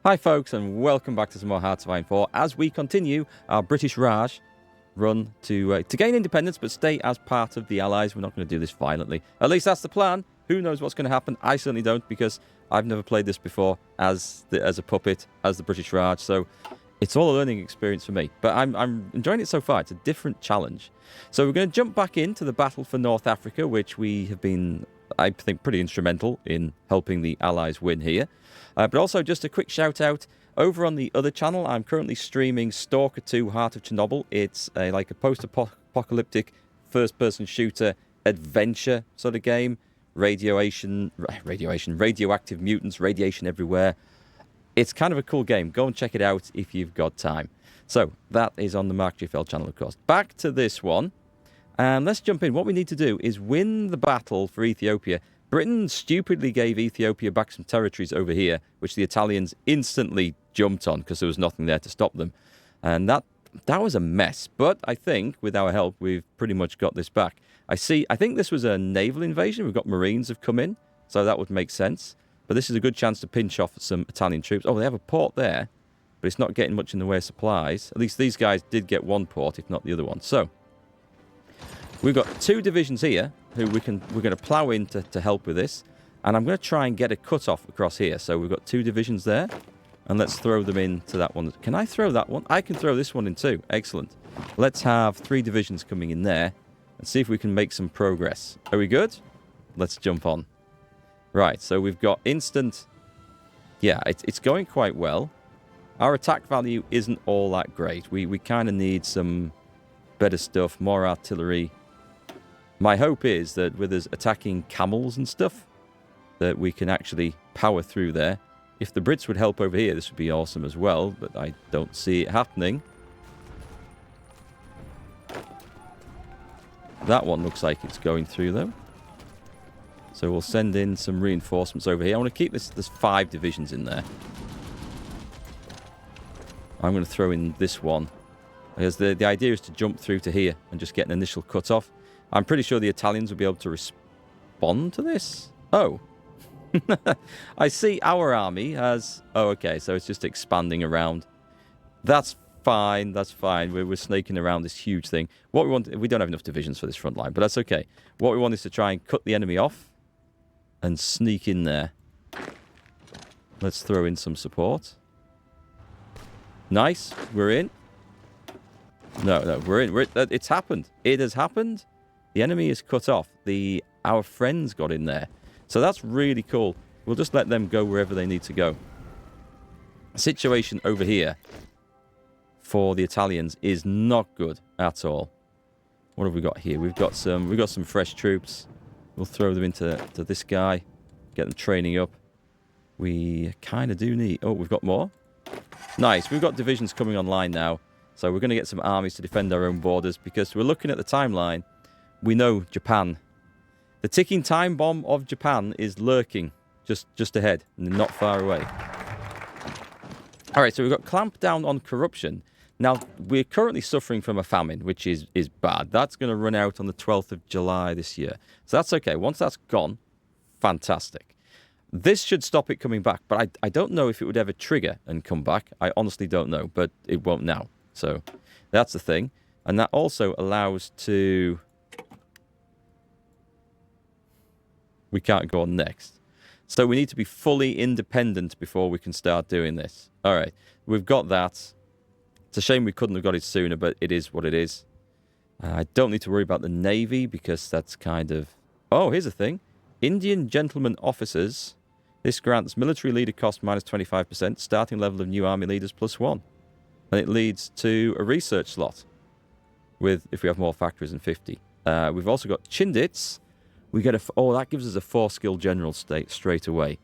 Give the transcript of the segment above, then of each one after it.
Hi folks, and welcome back to some more Hearts of Iron 4 as we continue our British Raj run to gain independence but stay as part of the Allies. We're not going to do this violently. At least that's the plan. Who knows what's going to happen? I certainly don't, because I've never played this before as a puppet, as the British Raj, so it's all a learning experience for me. But I'm enjoying it so far. It's a different challenge. So we're going to jump back into the battle for North Africa, which we have been, I think, pretty instrumental in helping the Allies win here. But also, just a quick shout-out, over on the other channel, I'm currently streaming Stalker 2 Heart of Chernobyl. It's like a post-apocalyptic first-person shooter adventure sort of game. Radioactive mutants, radiation everywhere. It's kind of a cool game. Go and check it out if you've got time. So, that is on the MarkGFL channel, of course. Back to this one. And let's jump in. What we need to do is win the battle for Ethiopia. Britain stupidly gave Ethiopia back some territories over here, which the Italians instantly jumped on because there was nothing there to stop them. And that was a mess. But I think, with our help, we've pretty much got this back. I think this was a naval invasion. We've got Marines have come in, so that would make sense. But this is a good chance to pinch off some Italian troops. Oh, they have a port there, but it's not getting much in the way of supplies. At least these guys did get one port, if not the other one. So we've got two divisions here who we're going to plough in to help with this. And I'm going to try and get a cut-off across here. So we've got two divisions there. And let's throw them into that one. Can I throw that one? I can throw this one in too. Excellent. Let's have 3 divisions coming in there and see if we can make some progress. Are we good? Let's jump on. Right, so we've got instant... Yeah, it's going quite well. Our attack value isn't all that great. We kind of need some better stuff, more artillery. My hope is that with us attacking camels and stuff, that we can actually power through there. If the Brits would help over here, this would be awesome as well, but I don't see it happening. That one looks like it's going through, though. So we'll send in some reinforcements over here. I want to keep this. There's 5 divisions in there. I'm going to throw in this one, because the idea is to jump through to here and just get an initial cut-off. I'm pretty sure the Italians will be able to respond to this. Oh. I see our army has... Oh, okay, so it's just expanding around. That's fine, that's fine. We're snaking around this huge thing. What we want... We don't have enough divisions for this front line, but that's okay. What we want is to try and cut the enemy off and sneak in there. Let's throw in some support. Nice, we're in. No, we're in. It's happened. It has happened. The enemy is cut off. Our friends got in there. So that's really cool. We'll just let them go wherever they need to go. The situation over here for the Italians is not good at all. What have we got here? We've got some fresh troops. We'll throw them into this guy. Get them training up. We kind of do need... Oh, we've got more. Nice. We've got divisions coming online now. So we're going to get some armies to defend our own borders, because we're looking at the timeline. We know Japan. The ticking time bomb of Japan is lurking just ahead and not far away. All right, so we've got clamp down on corruption. Now, we're currently suffering from a famine, which is bad. That's going to run out on the 12th of July this year. So that's okay. Once that's gone, fantastic. This should stop it coming back, but I don't know if it would ever trigger and come back. I honestly don't know, but it won't now. So that's the thing. And that also allows to... We can't go on next. So we need to be fully independent before we can start doing this. All right, we've got that. It's a shame we couldn't have got it sooner, but it is what it is. I don't need to worry about the Navy, because that's kind of... Oh, here's a thing. Indian gentlemen officers. This grants military leader cost minus 25%, starting level of new army leaders +1. And it leads to a research slot with, if we have more factories than 50. We've also got Chindits. We get that gives us a 4-skill general state straight away.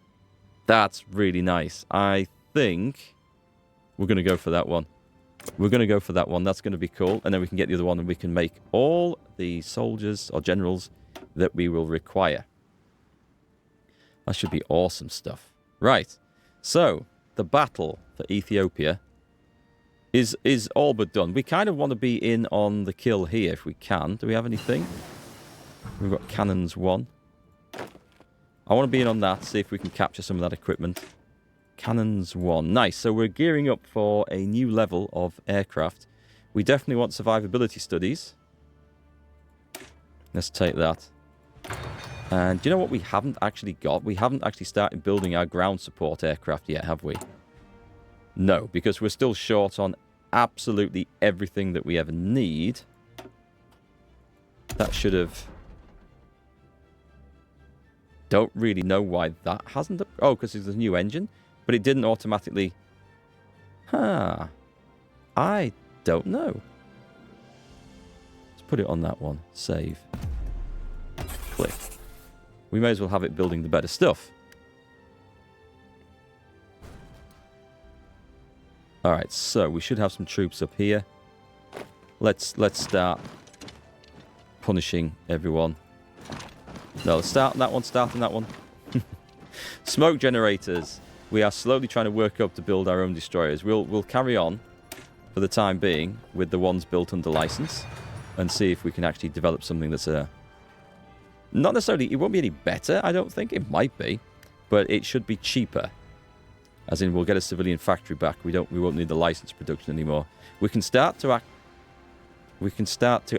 That's really nice. I think we're going to go for that one. We're going to go for that one. That's going to be cool. And then we can get the other one, and we can make all the soldiers or generals that we will require. That should be awesome stuff. Right. So, the battle for Ethiopia is all but done. We kind of want to be in on the kill here if we can. Do we have anything? We've got cannons 1. I want to be in on that, see if we can capture some of that equipment. Cannons 1. Nice. So we're gearing up for a new level of aircraft. We definitely want survivability studies. Let's take that. And do you know what we haven't actually got? We haven't actually started building our ground support aircraft yet, have we? No, because we're still short on absolutely everything that we ever need. That should have... Don't really know why that hasn't... Oh, because it's a new engine? But it didn't automatically... Huh. I don't know. Let's put it on that one. Save. Click. We may as well have it building the better stuff. Alright, so we should have some troops up here. Let's start punishing everyone. No, let's start on that one, start on that one. Smoke generators. We are slowly trying to work up to build our own destroyers. We'll carry on for the time being with the ones built under license and see if we can actually develop something that's not necessarily, it won't be any better, I don't think. It might be, but it should be cheaper. As in, we'll get a civilian factory back. We won't need the license production anymore. We can start to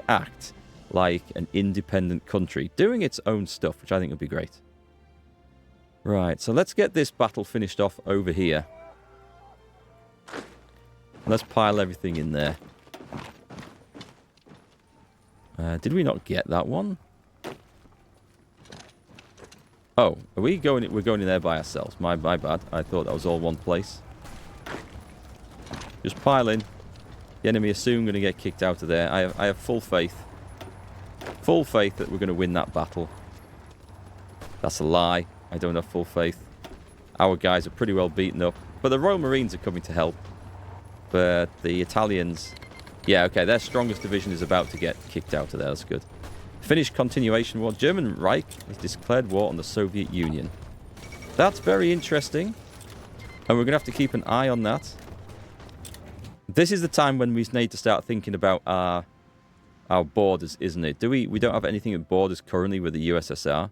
act like an independent country, doing its own stuff, which I think would be great. Right, so let's get this battle finished off over here. Let's pile everything in there. Did we not get that one? Oh, are we going? We're going in there by ourselves. My bad. I thought that was all one place. Just pile in. The enemy is soon going to get kicked out of there. I have full faith. Full faith that we're going to win that battle. That's a lie. I don't have full faith. Our guys are pretty well beaten up. But the Royal Marines are coming to help. But the Italians... Yeah, okay, their strongest division is about to get kicked out of there. That's good. Finnish continuation war. German Reich has declared war on the Soviet Union. That's very interesting. And we're going to have to keep an eye on that. This is the time when we need to start thinking about our borders, isn't it? We don't have anything at borders currently with the USSR.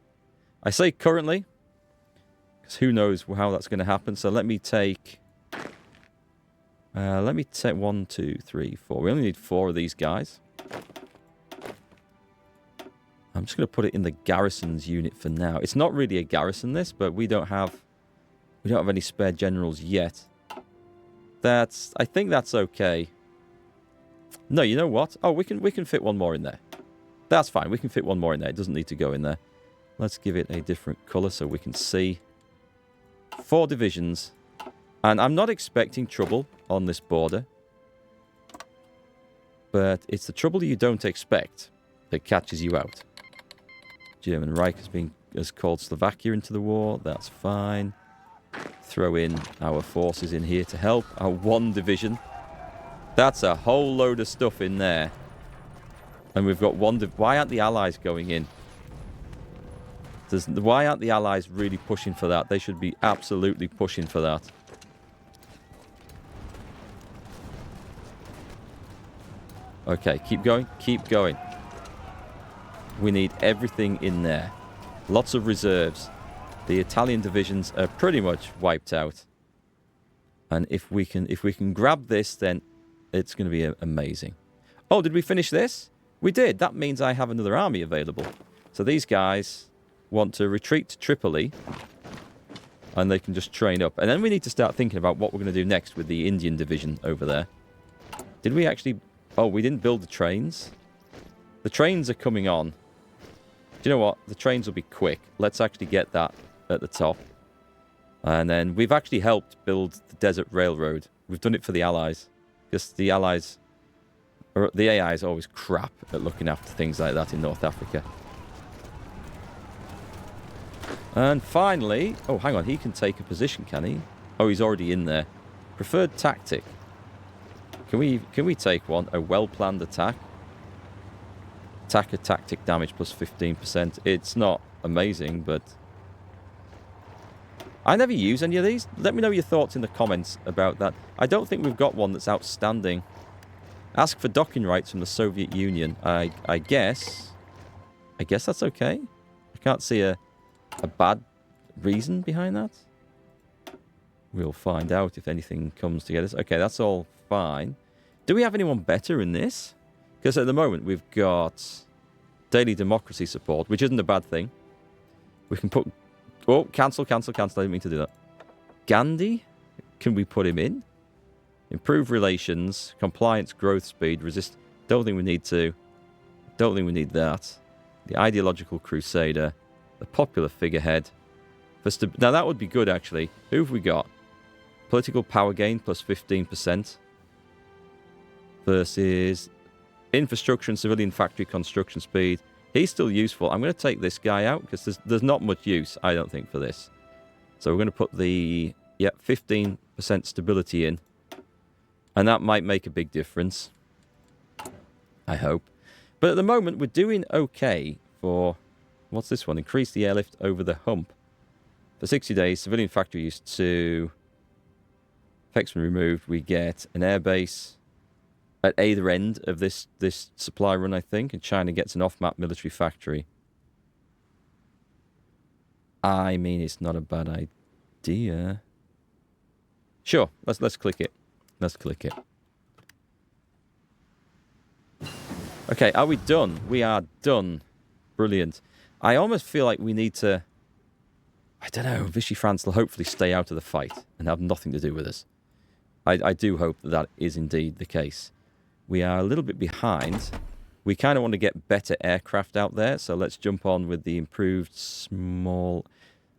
I say currently, because who knows how that's going to happen. So let me take 1, 2, 3, 4. We only need 4 of these guys. I'm just going to put it in the garrisons unit for now. It's not really a garrison, this, but we don't have any spare generals yet. I think that's okay. No, you know what? Oh, we can fit one more in there. That's fine. We can fit one more in there. It doesn't need to go in there. Let's give it a different color so we can see. 4 divisions. And I'm not expecting trouble on this border. But it's the trouble you don't expect that catches you out. German Reich has called Slovakia into the war. That's fine. Throw in our forces in here to help. Our 1 division. That's a whole load of stuff in there. And we've got 1... Why aren't the Allies going in? Why aren't the Allies really pushing for that? They should be absolutely pushing for that. Okay, keep going. Keep going. We need everything in there. Lots of reserves. The Italian divisions are pretty much wiped out. And if we can grab this, then it's going to be amazing. Oh, did we finish this? We did. That means I have another army available. So these guys want to retreat to Tripoli. And they can just train up. And then we need to start thinking about what we're going to do next with the Indian division over there. Did we actually... Oh, we didn't build the trains. The trains are coming on. Do you know what? The trains will be quick. Let's actually get that at the top. And then we've actually helped build the Desert Railroad. We've done it for the Allies. Because the Allies... Or the AI is always crap at looking after things like that in North Africa. And finally... Oh, hang on. He can take a position, can he? Oh, he's already in there. Preferred tactic. Can we take one? A well-planned attack. Attacker tactic damage plus 15%. It's not amazing, but... I never use any of these. Let me know your thoughts in the comments about that. I don't think we've got one that's outstanding. Ask for docking rights from the Soviet Union. I guess that's okay. I can't see a bad reason behind that. We'll find out if anything comes to get us. Okay, that's all fine. Do we have anyone better in this? Because at the moment we've got daily democracy support, which isn't a bad thing. We can put... Oh, cancel. I didn't mean to do that. Gandhi? Can we put him in? Improve relations, compliance, growth speed, resist... Don't think we need to. Don't think we need that. The ideological crusader. The popular figurehead. Now that would be good, actually. Who have we got? Political power gain plus 15%. Versus infrastructure and civilian factory construction speed. He's still useful. I'm going to take this guy out because there's not much use, I don't think, for this. So we're going to put the 15% stability in. And that might make a big difference. I hope. But at the moment, we're doing okay for... What's this one? Increase the airlift over the hump. For 60 days, civilian factory used to... Effects when removed, we get an airbase at either end of this supply run, I think. And China gets an off-map military factory. I mean, it's not a bad idea. Sure, let's click it. Let's click it. Okay, are we done? We are done. Brilliant. I almost feel like we need to... I don't know. Vichy France will hopefully stay out of the fight and have nothing to do with us. I do hope that is indeed the case. We are a little bit behind. We kind of want to get better aircraft out there, so let's jump on with the improved small...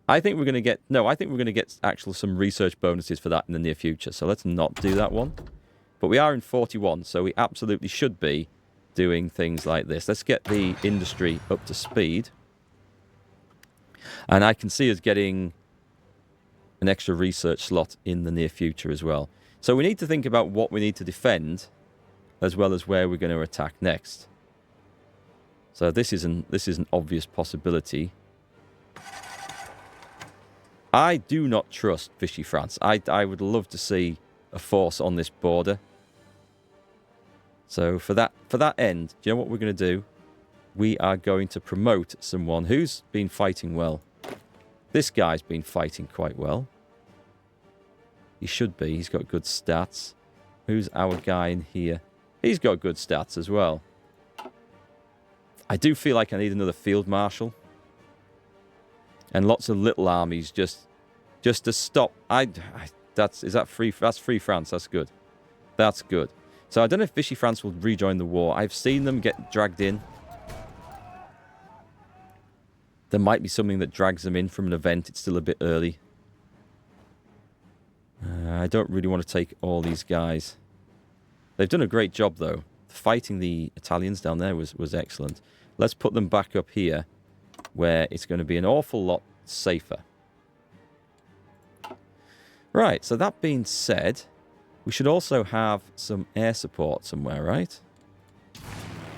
I think we're going to get... No, I think we're going to get actual some research bonuses for that in the near future, so let's not do that one. But we are in 41, so we absolutely should be doing things like this. Let's get the industry up to speed. And I can see us getting an extra research slot in the near future as well. So we need to think about what we need to defend as well as where we're going to attack next. So this is an obvious possibility. I do not trust Vichy France. I would love to see a force on this border. So for that end, do you know what we're going to do? We are going to promote someone who's been fighting well. This guy's been fighting quite well. He should be. He's got good stats. Who's our guy in here? He's got good stats as well. I do feel like I need another field marshal. And lots of little armies just to stop. That's free France. That's good. That's good. So I don't know if Vichy France will rejoin the war. I've seen them get dragged in. There might be something that drags them in from an event. It's still a bit early. I don't really want to take all these guys. They've done a great job, though. Fighting the Italians down there was excellent. Let's put them back up here, where it's going to be an awful lot safer. Right, so that being said, we should also have some air support somewhere, right?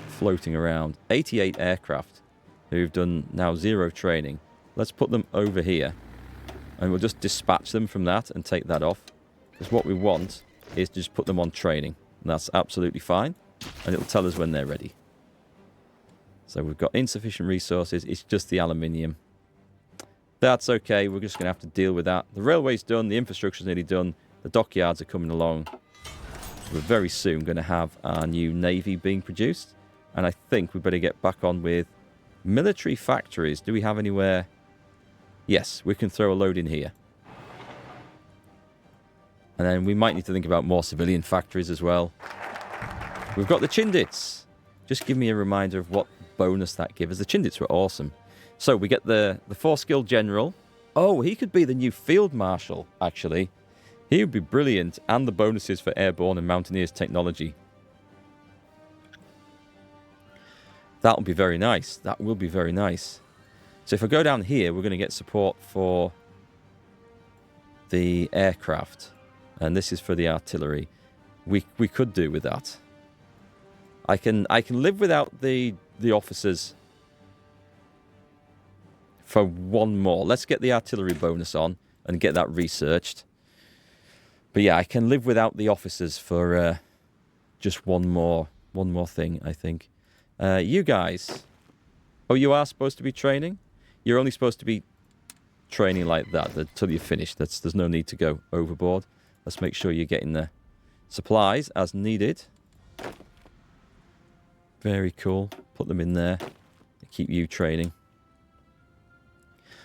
Floating around. 88 aircraft who've done now 0 training. Let's put them over here. And we'll just dispatch them from that and take that off. Because what we want is to just put them on training. And that's absolutely fine. And it'll tell us when they're ready. So we've got insufficient resources. It's just the aluminium. That's okay. We're just going to have to deal with that. The railway's done. The infrastructure's nearly done. The dockyards are coming along. We're very soon going to have our new navy being produced. And I think we better get back on with military factories. Do we have anywhere... Yes, we can throw a load in here. And then we might need to think about more civilian factories as well. We've got the Chindits. Just give me a reminder of what bonus that gives us. The Chindits were awesome. So we get the 4-skill general. Oh, he could be the new field marshal, actually. He would be brilliant. And the bonuses for airborne and mountaineers technology. That'll be very nice. That will be very nice. So if I go down here, we're going to get support for the aircraft. And this is for the artillery. We could do with that. I can live without the officers for one more. Let's get the artillery bonus on and get that researched. But yeah, I can live without the officers for just one more thing, I think. You guys. Oh, you are supposed to be training? You're only supposed to be training like that until you're finished. There's no need to go overboard. Let's make sure you're getting the supplies as needed. Very cool. Put them in there. Keep you training.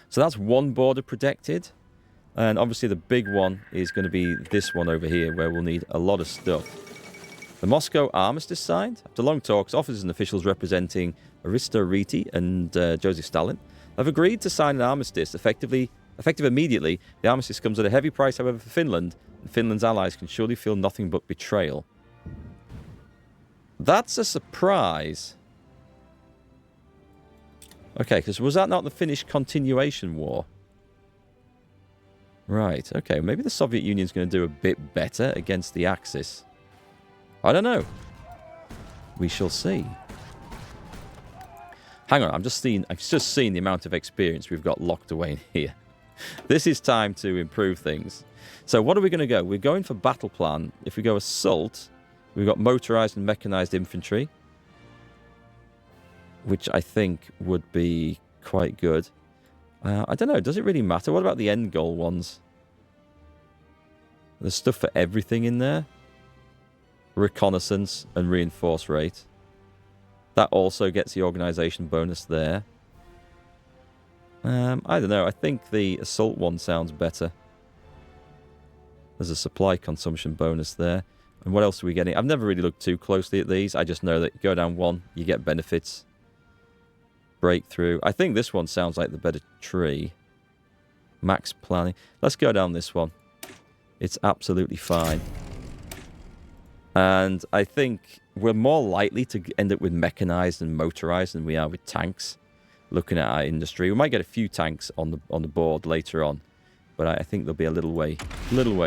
So that's one border protected. And obviously the big one is going to be this one over here, where we'll need a lot of stuff. The Moscow Armistice signed. After long talks, officers and officials representing Aristo Riti and Joseph Stalin have agreed to sign an armistice effective immediately. The armistice comes at a heavy price, however, for Finland, and Finland's allies can surely feel nothing but betrayal. That's a surprise. Okay, because was that not the Finnish continuation war? Right, okay. Maybe the Soviet Union's going to do a bit better against the Axis. I don't know. We shall see. Hang on, I've just seen the amount of experience we've got locked away in here. This is time to improve things. So what are we going to go? We're going for battle plan. If we go assault, we've got motorized and mechanized infantry, which I think would be quite good. I don't know. Does it really matter? What about the end goal ones? There's stuff for everything in there. Reconnaissance and reinforce rate. That also gets the organization bonus there. I don't know. I think the assault one sounds better. There's a supply consumption bonus there. And what else are we getting? I've never really looked too closely at these. I just know that you go down one, you get benefits. Breakthrough. I think this one sounds like the better tree. Max planning. Let's go down this one. It's absolutely fine. And I think we're more likely to end up with mechanized and motorized than we are with tanks. Looking at our industry, we might get a few tanks on the board later on, but I think they'll be a little way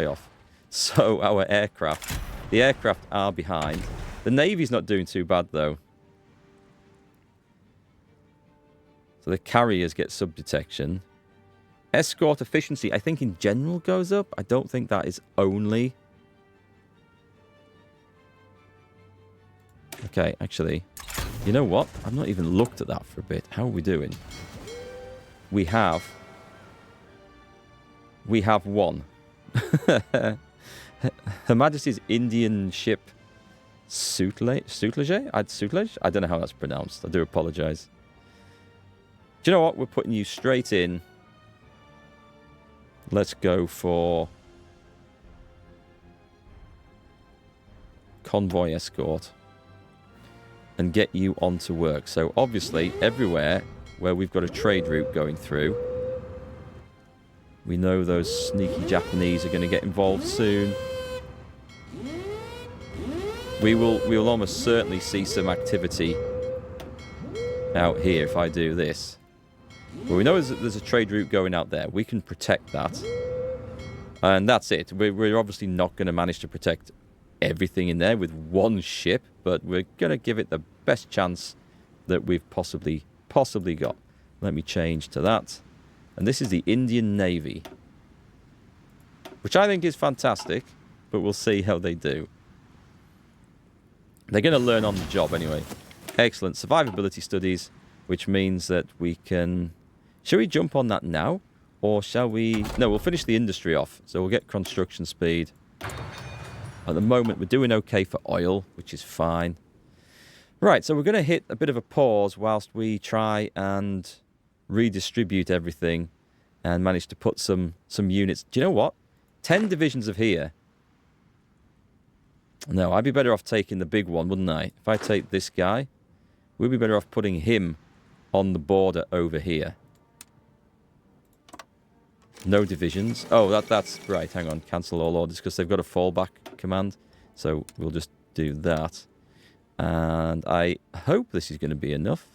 off. So our aircraft, the aircraft are behind. The Navy's not doing too bad though. So the carriers get sub-detection. Escort efficiency, I think in general goes up. I don't think that is only. Okay, actually, you know what? I've not even looked at that for a bit. How are we doing? We have one. Her Majesty's Indian ship Sutlej? I don't know how that's pronounced. I do apologize. Do you know what? We're putting you straight in. Let's go for convoy escort and get you onto work. So obviously everywhere where we've got a trade route going through, we know those sneaky Japanese are going to get involved soon. We will almost certainly see some activity out here if I do this. Well, we know there's a trade route going out there. We can protect that. And that's it. We're obviously not going to manage to protect everything in there with one ship, but we're going to give it the best chance that we've possibly got. Let me change to that. And this is the Indian Navy, which I think is fantastic, but we'll see how they do. They're going to learn on the job anyway. Excellent. Survivability studies, which means that we can... Shall we jump on that now? Or shall we... No, we'll finish the industry off. So we'll get construction speed. At the moment, we're doing okay for oil, which is fine. Right, so we're going to hit a bit of a pause whilst we try and redistribute everything and manage to put some units. Do you know what? 10 divisions of here. No, I'd be better off taking the big one, wouldn't I? If I take this guy, we'd be better off putting him on the border over here. No divisions. Oh, that's right. Hang on. Cancel all orders because they've got a fallback command. So we'll just do that. And I hope this is going to be enough.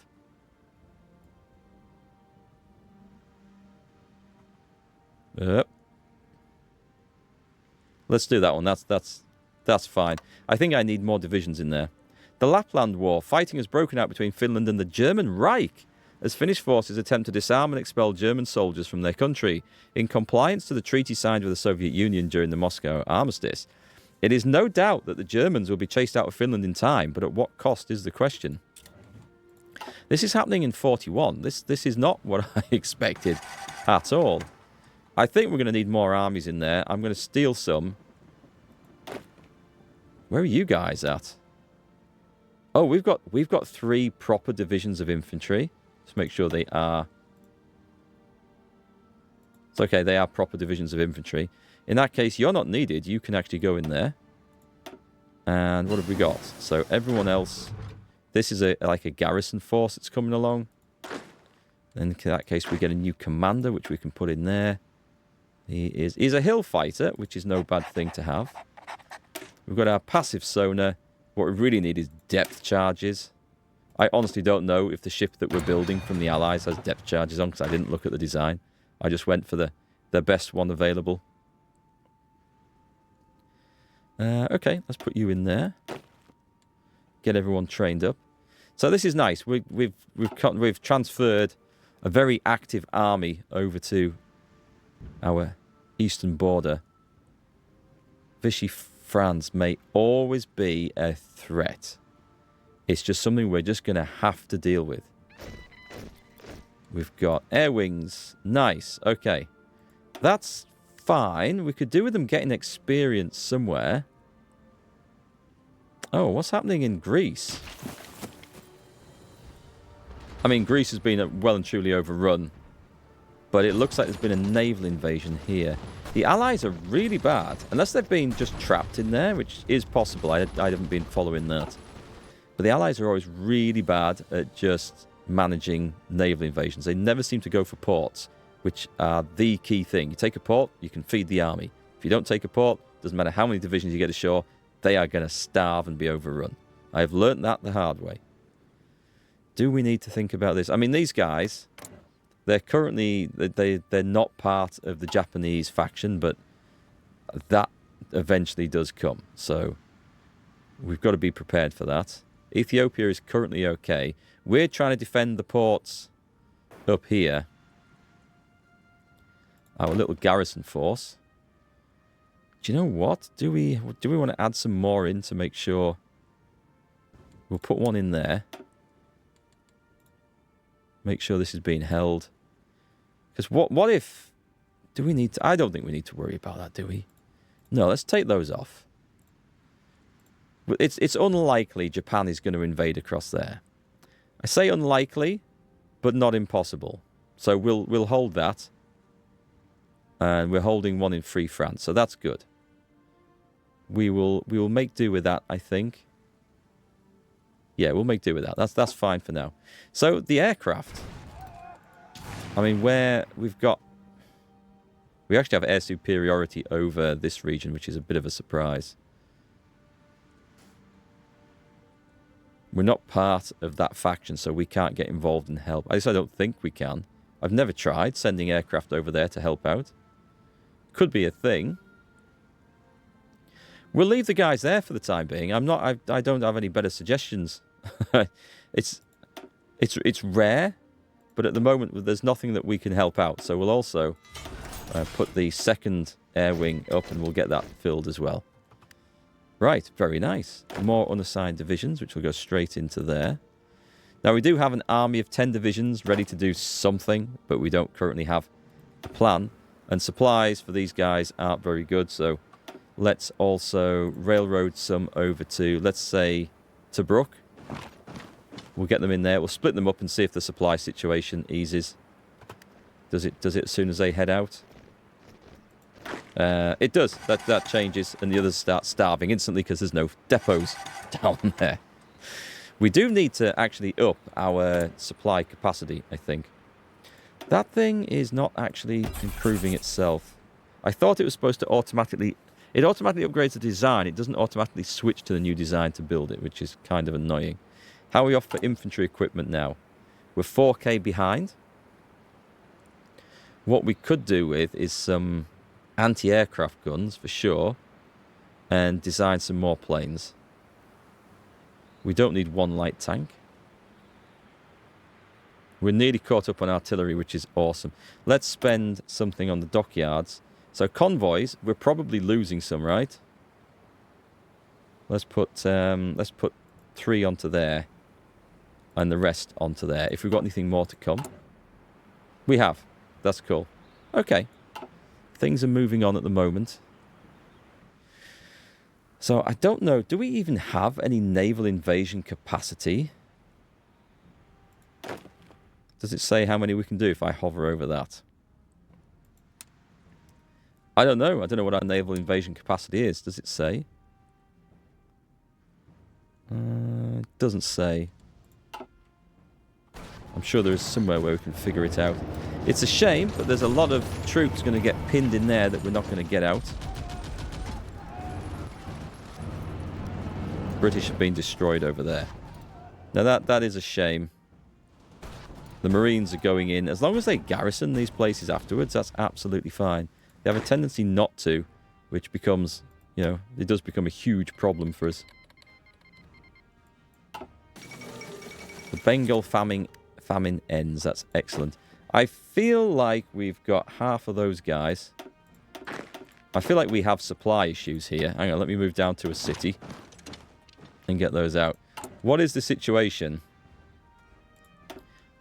Yep. Let's do that one. That's fine. I think I need more divisions in there. The Lapland War. Fighting has broken out between Finland and the German Reich as Finnish forces attempt to disarm and expel German soldiers from their country. In compliance to the treaty signed with the Soviet Union during the Moscow Armistice, it is no doubt that the Germans will be chased out of Finland in time, but at what cost is the question. This is happening in 41. This is not what I expected. at all. I think we're going to need more armies in there. I'm going to steal some. Where are you guys at? Oh, we've got 3 proper divisions of infantry. Let's make sure they are. It's okay, they are proper divisions of infantry. In that case, you're not needed. You can actually go in there. And what have we got? So everyone else, this is like a garrison force that's coming along. In that case, we get a new commander, which we can put in there. He's a hill fighter, which is no bad thing to have. We've got our passive sonar. What we really need is depth charges. I honestly don't know if the ship that we're building from the Allies has depth charges on, because I didn't look at the design. I just went for the best one available. Okay, let's put you in there. Get everyone trained up. So this is nice. We've transferred a very active army over to our eastern border. Vichy France may always be a threat. It's just something we're just going to have to deal with. We've got air wings. Nice. Okay. That's fine. We could do with them getting experience somewhere. Oh, what's happening in Greece? I mean, Greece has been well and truly overrun. But it looks like there's been a naval invasion here. The Allies are really bad. Unless they've been just trapped in there, which is possible. I haven't been following that. But the Allies are always really bad at just managing naval invasions. They never seem to go for ports, which are the key thing. You take a port, you can feed the army. If you don't take a port, doesn't matter how many divisions you get ashore, they are going to starve and be overrun. I have learnt that the hard way. Do we need to think about this? I mean, these guys, they're currently, they're not part of the Japanese faction, but that eventually does come. So we've got to be prepared for that. Ethiopia is currently okay. We're trying to defend the ports up here. Our little garrison force. Do you know what? Do we want to add some more in to make sure? We'll put one in there. Make sure this is being held. Because what if... Do we need to... I don't think we need to worry about that, do we? No, let's take those off. It's unlikely Japan is going to invade across there. I say unlikely, but not impossible. So we'll hold that. And we're holding one in Free France, so that's good. We will make do with that, I think. Yeah, we'll make do with that. That's fine for now. So the aircraft. I mean, we actually have air superiority over this region, which is a bit of a surprise. We're not part of that faction, so we can't get involved and help. At least I don't think we can. I've never tried sending aircraft over there to help out. Could be a thing. We'll leave the guys there for the time being. I don't have any better suggestions. It's rare, but at the moment there's nothing that we can help out. So we'll also put the second air wing up, and we'll get that filled as well. Right, very nice. More unassigned divisions, which will go straight into there. Now, we do have an army of 10 divisions ready to do something, but we don't currently have a plan. And supplies for these guys aren't very good, so let's also railroad some over to, let's say, Tobruk. We'll get them in there. We'll split them up and see if the supply situation eases. Does it as soon as they head out? It does. That changes, and the others start starving instantly because there's no depots down there. We do need to actually up our supply capacity, I think. That thing is not actually improving itself. I thought it was supposed to automatically... It automatically upgrades the design. It doesn't automatically switch to the new design to build it, which is kind of annoying. How are we off for infantry equipment now? We're 4k behind. What we could do with is some anti-aircraft guns, for sure, and design some more planes. We don't need one light tank. We're nearly caught up on artillery, which is awesome. Let's spend something on the dockyards. So convoys, we're probably losing some, right? Let's put 3 onto there, and the rest onto there. If we've got anything more to come, we have. That's cool. Okay. Things are moving on at the moment. So I don't know. Do we even have any naval invasion capacity? Does it say how many we can do if I hover over that? I don't know. I don't know what our naval invasion capacity is. Does it say? It doesn't say. I'm sure there is somewhere where we can figure it out. It's a shame, but there's a lot of troops going to get pinned in there that we're not going to get out. British have been destroyed over there. Now that is a shame. The Marines are going in. As long as they garrison these places afterwards, that's absolutely fine. They have a tendency not to, which becomes, you know, it does become a huge problem for us. The Bengal famine ends. That's excellent. I feel like we've got half of those guys. I feel like we have supply issues here. Hang on, let me move down to a city and get those out. What is the situation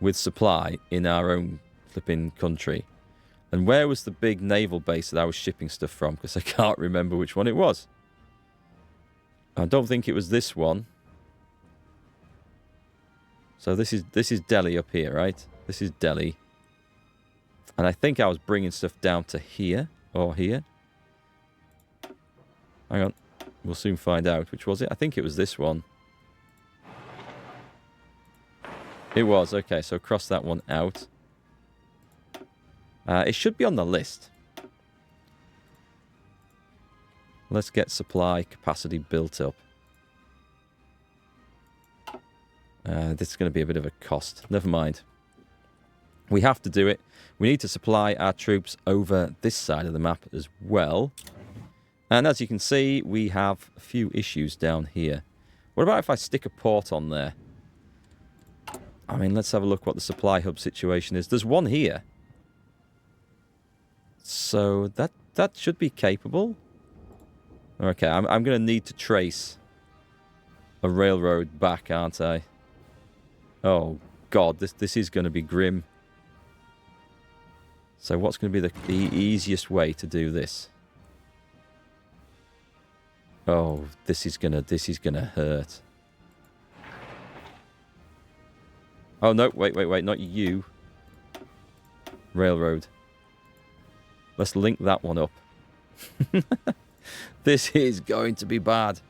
with supply in our own flipping country? And where was the big naval base that I was shipping stuff from? Because I can't remember which one it was. I don't think it was this one. So this is Delhi up here, right? This is Delhi. And I think I was bringing stuff down to here or here. Hang on. We'll soon find out. Which was it? I think it was this one. It was. Okay, so cross that one out. It should be on the list. Let's get supply capacity built up. This is going to be a bit of a cost. Never mind. We have to do it. We need to supply our troops over this side of the map as well. And as you can see, we have a few issues down here. What about if I stick a port on there? I mean, let's have a look what the supply hub situation is. There's one here. So that should be capable. Okay, I'm going to need to trace a railroad back, aren't I? Oh, God, this is going to be grim. So what's going to be the easiest way to do this? Oh, this is gonna hurt. Oh no, wait, not you. Railroad. Let's link that one up. This is going to be bad.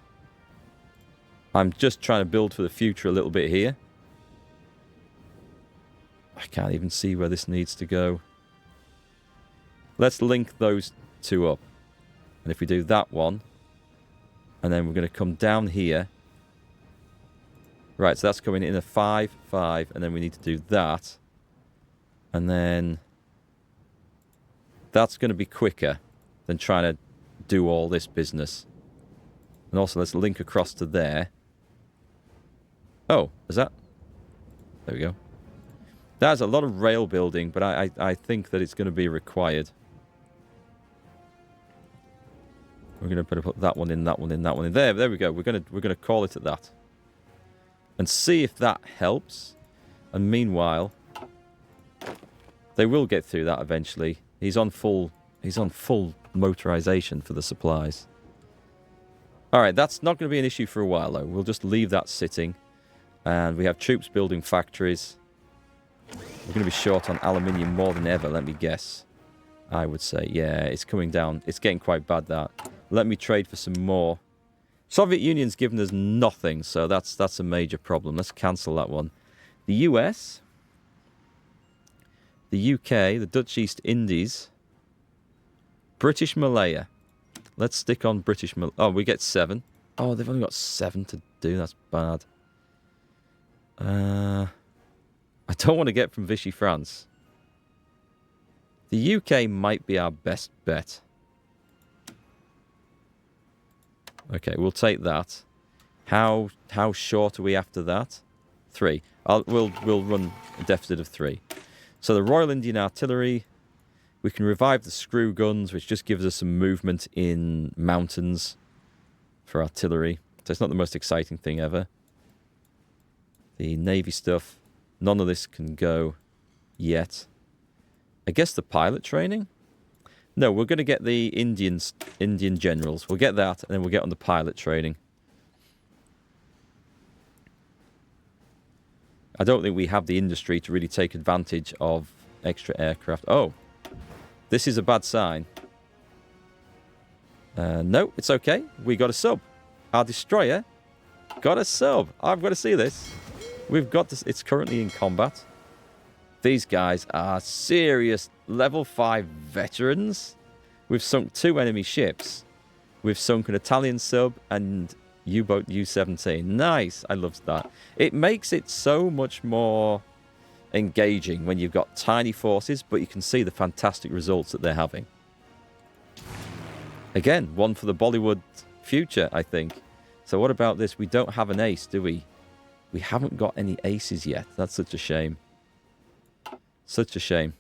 I'm just trying to build for the future a little bit here. I can't even see where this needs to go. Let's link those two up. And if we do that one, and then we're going to come down here. Right, so that's coming in a 5, 5, and then we need to do that. And then that's going to be quicker than trying to do all this business. And also, let's link across to there. Oh, is that? There we go. That's a lot of rail building, but I think that it's going to be required. We're going to put that one in, that one in, that one in. There we go. We're going to call it at that. And see if that helps. And meanwhile, they will get through that eventually. He's on full motorization for the supplies. All right, that's not going to be an issue for a while, though. We'll just leave that sitting. And we have troops building factories. We're going to be short on aluminium more than ever, let me guess. I would say, yeah, it's coming down. It's getting quite bad, that. Let me trade for some more. Soviet Union's given us nothing, so that's a major problem. Let's cancel that one. The US, the UK, the Dutch East Indies, British Malaya. Let's stick on British Malaya. Oh, we get 7. Oh, they've only got 7 to do. That's bad. I don't want to get from Vichy France. The UK might be our best bet. Okay, we'll take that. How short are we after that? 3. We'll run a deficit of 3. So the Royal Indian Artillery, we can revive the screw guns, which just gives us some movement in mountains for artillery. So it's not the most exciting thing ever. The Navy stuff, none of this can go yet. I guess the pilot training? No, we're going to get the Indian generals. We'll get that, and then we'll get on the pilot training. I don't think we have the industry to really take advantage of extra aircraft. Oh, this is a bad sign. No, it's okay. We got a sub. Our destroyer got a sub. I've got to see this. We've got this. It's currently in combat. These guys are serious level 5 veterans. We've sunk 2 enemy ships. We've sunk an Italian sub and U-boat U-17. Nice. I love that. It makes it so much more engaging when you've got tiny forces, but you can see the fantastic results that they're having. Again, one for the Bollywood future, I think. So what about this? We don't have an ace, do we? We haven't got any aces yet. That's such a shame. Such a shame.